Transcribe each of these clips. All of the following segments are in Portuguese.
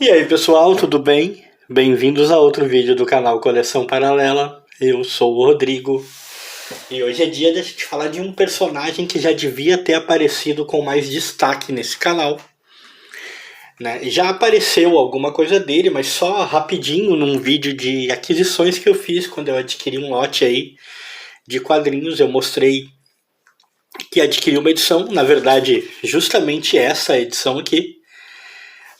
E aí pessoal, tudo bem? Bem-vindos a outro vídeo do canal Coleção Paralela. Eu sou o Rodrigo e hoje é dia de a gente falar de um personagem que já devia ter aparecido com mais destaque nesse canal, né? Já apareceu alguma coisa dele, mas só rapidinho num vídeo de aquisições que eu fiz quando eu adquiri um lote aí de quadrinhos. Eu mostrei que adquiri uma edição, na verdade justamente essa edição aqui.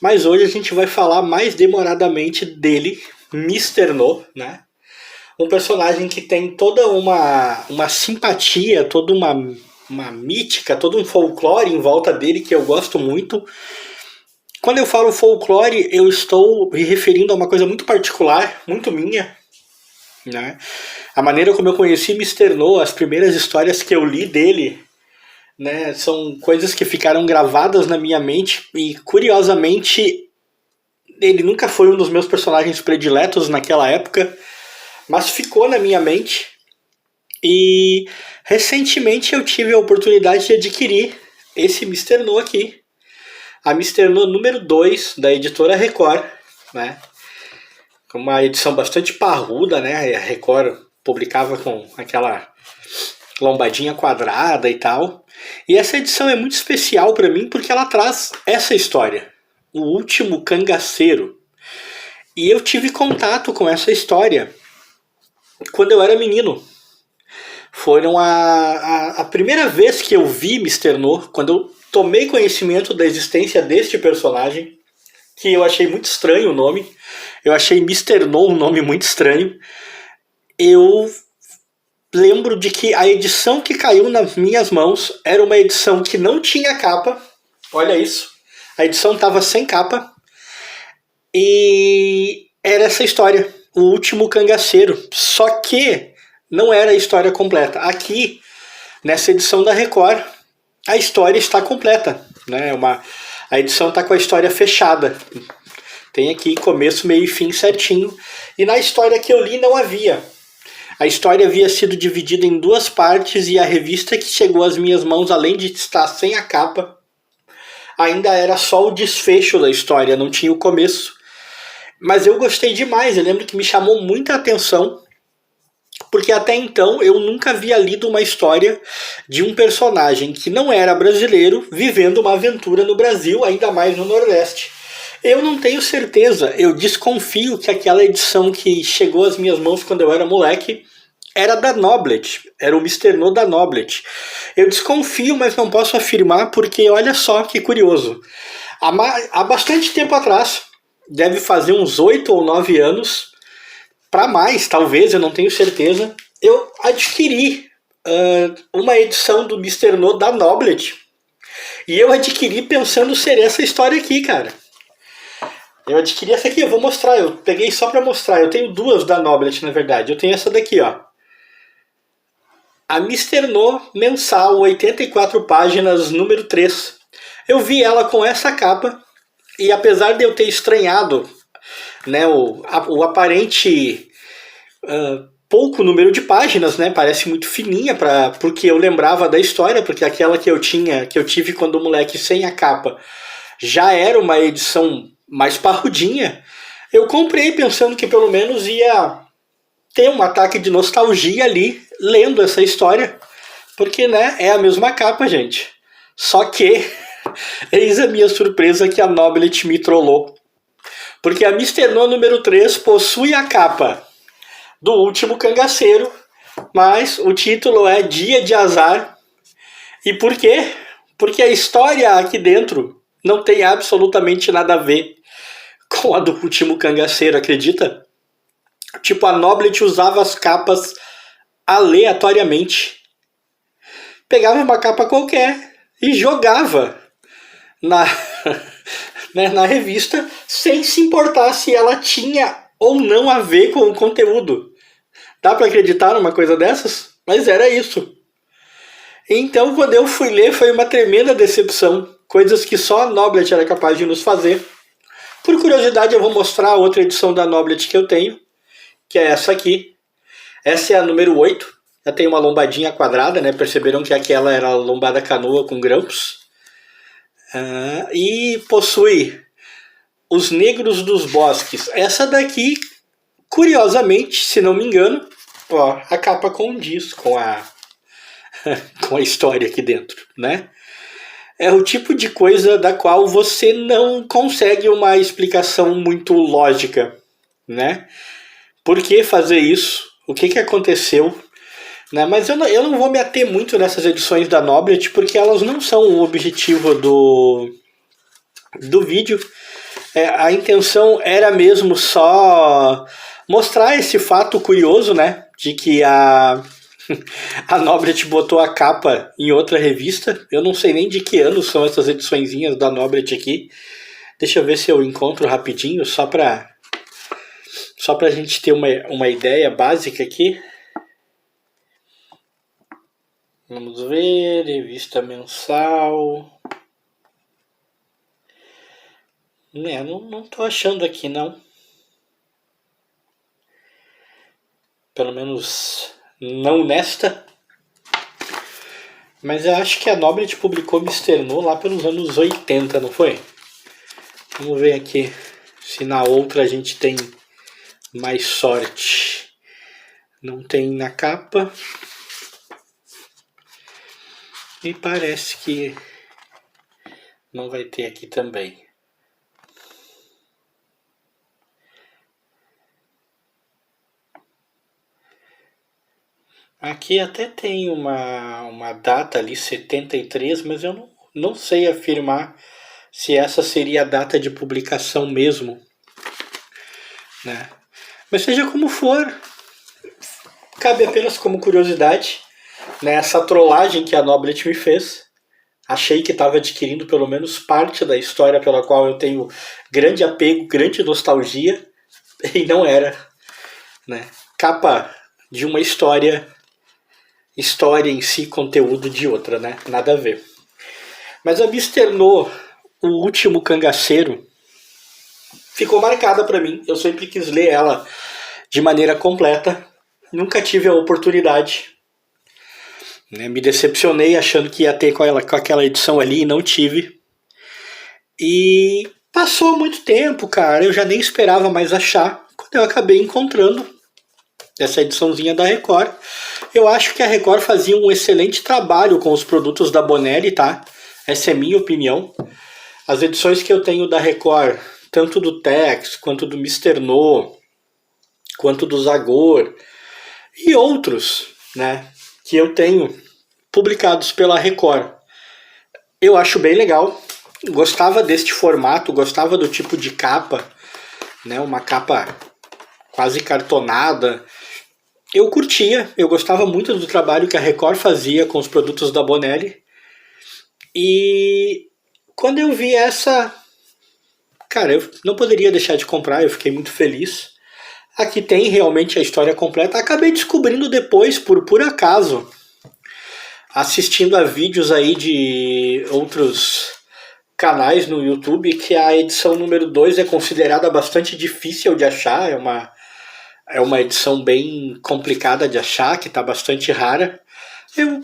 Mas hoje a gente vai falar mais demoradamente dele, Mr. No, né? Um personagem que tem toda uma simpatia, toda uma mítica, todo um folclore em volta dele que eu gosto muito. Quando eu falo folclore, eu estou me referindo a uma coisa muito particular, muito minha, né? A maneira como eu conheci Mr. No, as primeiras histórias que eu li dele, né, são coisas que ficaram gravadas na minha mente e, curiosamente, ele nunca foi um dos meus personagens prediletos naquela época, mas ficou na minha mente. E recentemente eu tive a oportunidade de adquirir esse Mr. No aqui, a Mr. No número 2 da editora Record, né? Uma edição bastante parruda, né? A Record publicava com aquela lombadinha quadrada e tal. E essa edição é muito especial para mim porque ela traz essa história, O Último Cangaceiro. E eu tive contato com essa história quando eu era menino. Foram a primeira vez que eu vi Mr. No, quando eu tomei conhecimento da existência deste personagem, que eu achei muito estranho o nome. Eu achei Mr. No um nome muito estranho. Eu lembro de que a edição que caiu nas minhas mãos era uma edição que não tinha capa. Olha isso. A edição estava sem capa. E era essa história, O Último Cangaceiro. Só que não era a história completa. Aqui, nessa edição da Record, a história está completa, né? A edição está com a história fechada. Tem aqui começo, meio e fim certinho. E na história que eu li não havia. A história havia sido dividida em duas partes e a revista que chegou às minhas mãos, além de estar sem a capa, ainda era só o desfecho da história, não tinha o começo. Mas eu gostei demais, eu lembro que me chamou muita atenção, porque até então eu nunca havia lido uma história de um personagem que não era brasileiro vivendo uma aventura no Brasil, ainda mais no Nordeste. Eu não tenho certeza, eu desconfio que aquela edição que chegou às minhas mãos quando eu era moleque era da Noblet, era o Mr. No da Noblet. Eu desconfio, mas não posso afirmar, porque olha só que curioso. Há bastante tempo atrás, deve fazer uns 8 ou 9 anos, para mais, talvez, eu não tenho certeza, eu adquiri uma edição do Mr. No da Noblet. E eu adquiri pensando ser essa história aqui, cara. Eu adquiri essa aqui, eu vou mostrar, eu peguei só pra mostrar. Eu tenho duas da Noblet, na verdade. Eu tenho essa daqui, ó. A Mr. No mensal, 84 páginas, número 3. Eu vi ela com essa capa, e apesar de eu ter estranhado, né, o aparente pouco número de páginas, né, parece muito fininha, porque eu lembrava da história, porque aquela que eu tive quando moleque sem a capa, já era uma edição mais parrudinha. Eu comprei pensando que pelo menos ia ter um ataque de nostalgia ali, lendo essa história, porque, né, é a mesma capa, gente. Só que, eis a minha surpresa que a Noblet me trollou. Porque a Mr. No número 3 possui a capa do Último Cangaceiro, mas o título é Dia de Azar. E por quê? Porque a história aqui dentro não tem absolutamente nada a ver com a do Último Cangaceiro, acredita? Tipo, a Noblet usava as capas aleatoriamente. Pegava uma capa qualquer e jogava na, né, na revista, sem se importar se ela tinha ou não a ver com o conteúdo. Dá pra acreditar numa coisa dessas? Mas era isso. Então, quando eu fui ler, foi uma tremenda decepção. Coisas que só a Noblet era capaz de nos fazer. Por curiosidade, eu vou mostrar a outra edição da Noblet que eu tenho, que é essa aqui. Essa é a número 8. Já tem uma lombadinha quadrada, né? Perceberam que aquela era a lombada canoa com grampos. E possui Os Negros dos Bosques. Essa daqui, curiosamente, se não me engano, ó, a capa condiz com a com a história aqui dentro, né? É o tipo de coisa da qual você não consegue uma explicação muito lógica, né? Por que fazer isso? O que aconteceu? Né? Mas eu não vou me ater muito nessas edições da Noblet, porque elas não são o objetivo do vídeo. A intenção era mesmo só mostrar esse fato curioso, né? De que a Noblet botou a capa em outra revista. Eu não sei nem de que ano são essas ediçõezinhas da Noblet aqui. Deixa eu ver se eu encontro rapidinho, só pra gente ter uma ideia básica aqui. Vamos ver, revista mensal. Não tô achando aqui, não. Pelo menos não nesta. Mas eu acho que a Noblet publicou Mister No lá pelos anos 80, não foi? Vamos ver aqui se na outra a gente tem mais sorte. Não tem na capa. E parece que não vai ter aqui também. Aqui até tem uma data ali, 73, mas eu não sei afirmar se essa seria a data de publicação mesmo, né? Mas seja como for, cabe apenas como curiosidade, né, essa trollagem que a Noblet me fez. Achei que estava adquirindo pelo menos parte da história pela qual eu tenho grande apego, grande nostalgia, e não era, né? Capa de uma história em si, conteúdo de outra, né? Nada a ver. Mas a Mister No, o último cangaceiro, ficou marcada para mim. Eu sempre quis ler ela de maneira completa. Nunca tive a oportunidade. Né? Me decepcionei achando que ia ter com aquela edição ali e não tive. E passou muito tempo, cara. Eu já nem esperava mais achar. Quando eu acabei encontrando essa ediçãozinha da Record. Eu acho que a Record fazia um excelente trabalho com os produtos da Bonelli, tá? Essa é minha opinião. As edições que eu tenho da Record, tanto do Tex, quanto do Mister No, quanto do Zagor e outros, né, que eu tenho publicados pela Record, eu acho bem legal. Gostava deste formato, gostava do tipo de capa, né, uma capa quase cartonada. Eu curtia, eu gostava muito do trabalho que a Record fazia com os produtos da Bonelli. E quando eu vi essa, cara, eu não poderia deixar de comprar, eu fiquei muito feliz. Aqui tem realmente a história completa. Acabei descobrindo depois, por acaso, assistindo a vídeos aí de outros canais no YouTube, que a edição número 2 é considerada bastante difícil de achar. É uma edição bem complicada de achar, que está bastante rara. Eu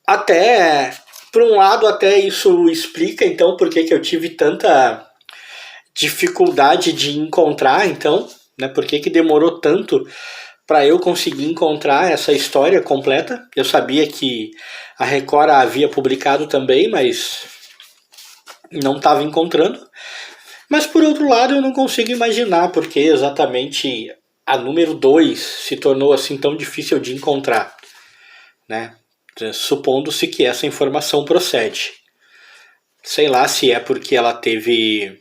até, por um lado, até isso explica então por que eu tive tanta dificuldade de encontrar, então, né? Por que demorou tanto para eu conseguir encontrar essa história completa. Eu sabia que a Record a havia publicado também, mas não estava encontrando. Mas por outro lado, eu não consigo imaginar porque exatamente a número 2 se tornou assim tão difícil de encontrar, né? Supondo-se que essa informação procede. Sei lá se é porque ela teve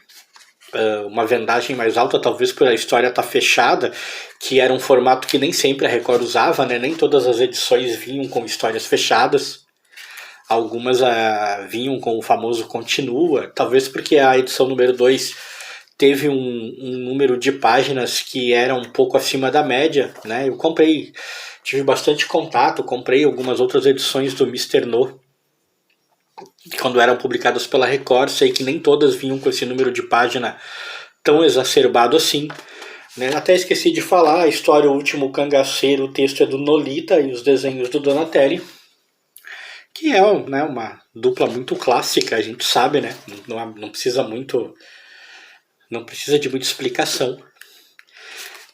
uma vendagem mais alta, talvez por a história estar fechada, que era um formato que nem sempre a Record usava, né? Nem todas as edições vinham com histórias fechadas. Algumas vinham com o famoso continua, talvez porque a edição número 2 teve um número de páginas que era um pouco acima da média, né? Eu comprei, tive bastante contato, comprei algumas outras edições do Mister No, quando eram publicadas pela Record. Sei que nem todas vinham com esse número de página tão exacerbado assim, né? Até esqueci de falar, a história O Último Cangaceiro, o texto é do Nolita e os desenhos do Donatelli, que é, né, uma dupla muito clássica, a gente sabe, né? Não precisa muito Não precisa de muita explicação.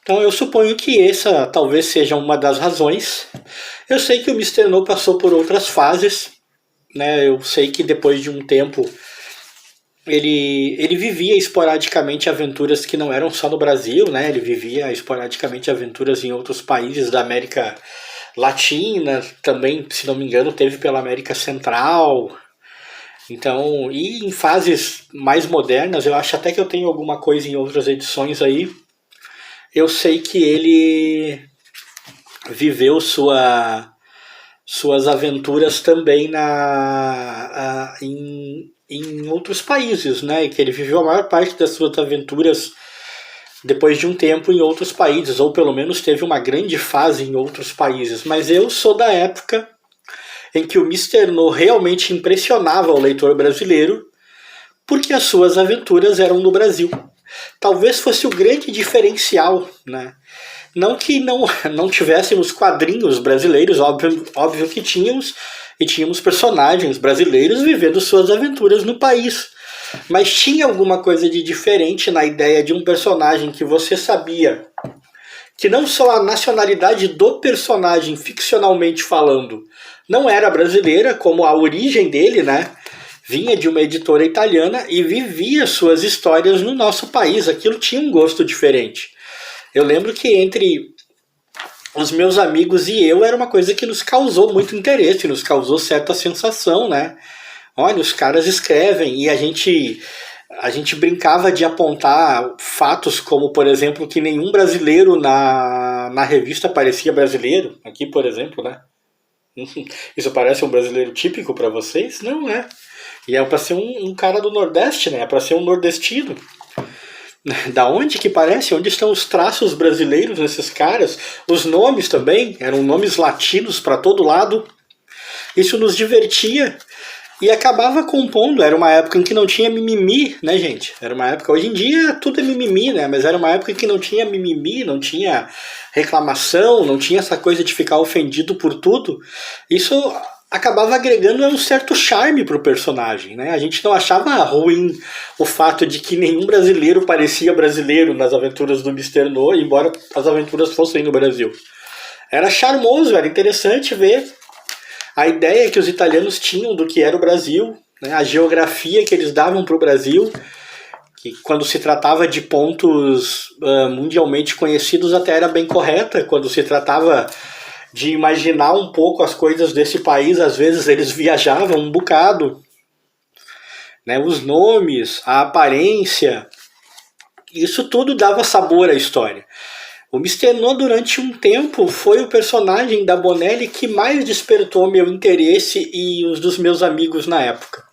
Então eu suponho que essa talvez seja uma das razões. Eu sei que o Mister No passou por outras fases, né? Eu sei que depois de um tempo ele vivia esporadicamente aventuras que não eram só no Brasil, né? Ele vivia esporadicamente aventuras em outros países da América Latina, também, se não me engano, teve pela América Central. Então, e em fases mais modernas, eu acho até que eu tenho alguma coisa em outras edições aí. Eu sei que ele viveu suas aventuras também em outros países, né? E que ele viveu a maior parte das suas aventuras depois de um tempo em outros países, ou pelo menos teve uma grande fase em outros países. Mas eu sou da época em que o Mister No realmente impressionava o leitor brasileiro, porque as suas aventuras eram no Brasil. Talvez fosse o grande diferencial, né? Não que não tivéssemos quadrinhos brasileiros, óbvio que tínhamos, e tínhamos personagens brasileiros vivendo suas aventuras no país. Mas tinha alguma coisa de diferente na ideia de um personagem que você sabia que não só a nacionalidade do personagem, ficcionalmente falando, não era brasileira, como a origem dele, né? Vinha de uma editora italiana e vivia suas histórias no nosso país. Aquilo tinha um gosto diferente. Eu lembro que entre os meus amigos e eu era uma coisa que nos causou muito interesse, nos causou certa sensação, né? Olha, os caras escrevem e a gente brincava de apontar fatos como, por exemplo, que nenhum brasileiro na revista parecia brasileiro. Aqui, por exemplo, né? Isso parece um brasileiro típico para vocês? Não, né? E é para ser um cara do Nordeste, né? É para ser um nordestino. Da onde que parece? Onde estão os traços brasileiros nesses caras? Os nomes também eram nomes latinos para todo lado. Isso nos divertia e acabava compondo. Era uma época em que não tinha mimimi, né, gente? Era uma época. Hoje em dia tudo é mimimi, né? Mas era uma época em que não tinha mimimi, não tinha reclamação, não tinha essa coisa de ficar ofendido por tudo. Isso acabava agregando um certo charme pro personagem, né? A gente não achava ruim o fato de que nenhum brasileiro parecia brasileiro nas aventuras do Mister No, embora as aventuras fossem no Brasil. Era charmoso, era interessante ver a ideia que os italianos tinham do que era o Brasil, né? A geografia que eles davam pro Brasil, que quando se tratava de pontos mundialmente conhecidos até era bem correta, quando se tratava de imaginar um pouco as coisas desse país, às vezes eles viajavam um bocado, né? Os nomes, a aparência, isso tudo dava sabor à história. O Mister No, durante um tempo, foi o personagem da Bonelli que mais despertou meu interesse e os dos meus amigos na época.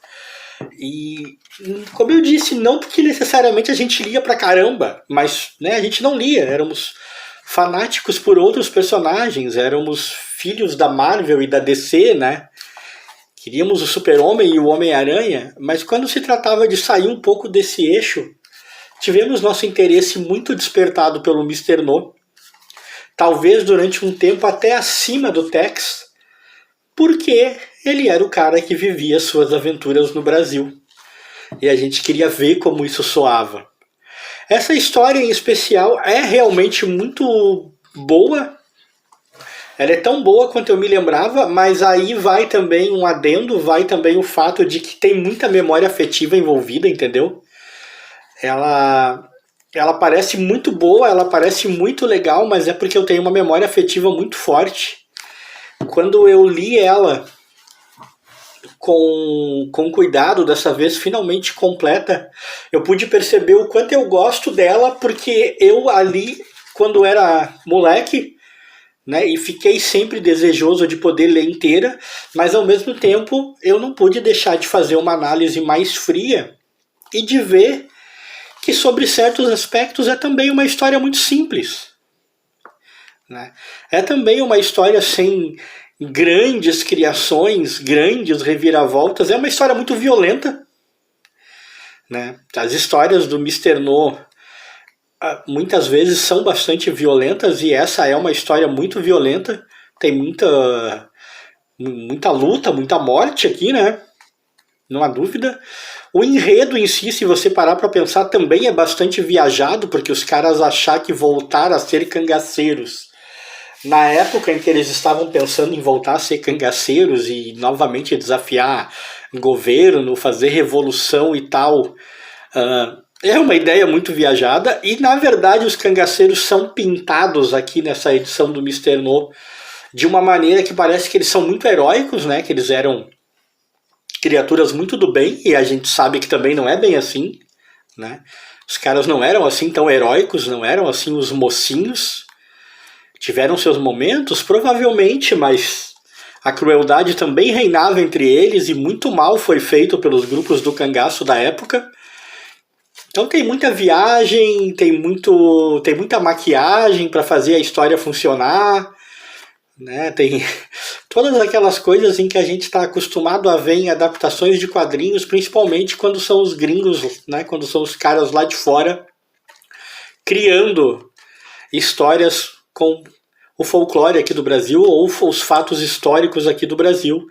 E, como eu disse, não porque necessariamente a gente lia pra caramba, mas, né, a gente não lia, éramos fanáticos por outros personagens, éramos filhos da Marvel e da DC, né? Queríamos o Super-Homem e o Homem-Aranha, mas quando se tratava de sair um pouco desse eixo, tivemos nosso interesse muito despertado pelo Mister No, talvez durante um tempo até acima do Tex, porque ele era o cara que vivia suas aventuras no Brasil. E a gente queria ver como isso soava. Essa história em especial é realmente muito boa. Ela é tão boa quanto eu me lembrava, mas aí vai também um adendo, vai também o fato de que tem muita memória afetiva envolvida, entendeu? Ela parece muito boa, ela parece muito legal, mas é porque eu tenho uma memória afetiva muito forte. Quando eu li ela com cuidado, dessa vez finalmente completa, eu pude perceber o quanto eu gosto dela, porque eu ali, quando era moleque, né, e fiquei sempre desejoso de poder ler inteira, mas ao mesmo tempo eu não pude deixar de fazer uma análise mais fria e de ver que sobre certos aspectos é também uma história muito simples, né? É também uma história sem grandes criações, grandes reviravoltas, é uma história muito violenta, né? As histórias do Mister No muitas vezes são bastante violentas e essa é uma história muito violenta, tem muita luta, muita morte aqui, né? Não há dúvida. O enredo em si, se você parar para pensar, também é bastante viajado, porque os caras achar que voltar a ser cangaceiros na época em que eles estavam pensando em voltar a ser cangaceiros e novamente desafiar governo, fazer revolução e tal, é uma ideia muito viajada. E na verdade os cangaceiros são pintados aqui nessa edição do Mr. No de uma maneira que parece que eles são muito heróicos, né? Que eles eram criaturas muito do bem, e a gente sabe que também não é bem assim, né? Os caras não eram assim tão heróicos, não eram assim os mocinhos. Tiveram seus momentos, provavelmente, mas a crueldade também reinava entre eles e muito mal foi feito pelos grupos do cangaço da época. Então tem muita viagem, tem muita maquiagem para fazer a história funcionar, né? Tem todas aquelas coisas em que a gente está acostumado a ver em adaptações de quadrinhos, principalmente quando são os gringos, né? Quando são os caras lá de fora criando histórias com o folclore aqui do Brasil ou os fatos históricos aqui do Brasil.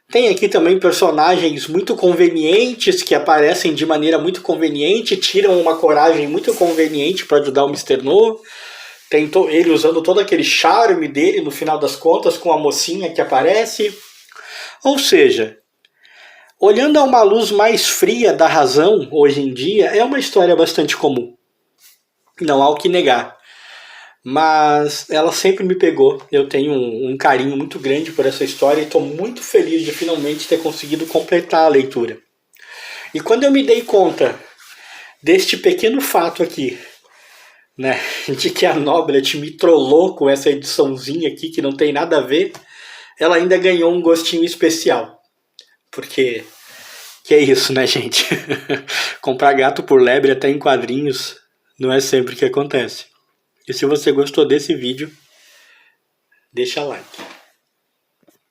Tem aqui também personagens muito convenientes que aparecem de maneira muito conveniente, tiram uma coragem muito conveniente para ajudar o Mr. No. Tem ele usando todo aquele charme dele no final das contas com a mocinha que aparece. Ou seja, olhando a uma luz mais fria da razão hoje em dia, é uma história bastante comum. Não há o que negar. Mas ela sempre me pegou. Eu tenho um carinho muito grande por essa história e estou muito feliz de finalmente ter conseguido completar a leitura. E quando eu me dei conta deste pequeno fato aqui, né, de que a Noblet me trollou com essa ediçãozinha aqui que não tem nada a ver, ela ainda ganhou um gostinho especial. Porque que é isso, né, gente? Comprar gato por lebre até em quadrinhos não é sempre que acontece. E se você gostou desse vídeo, deixa like.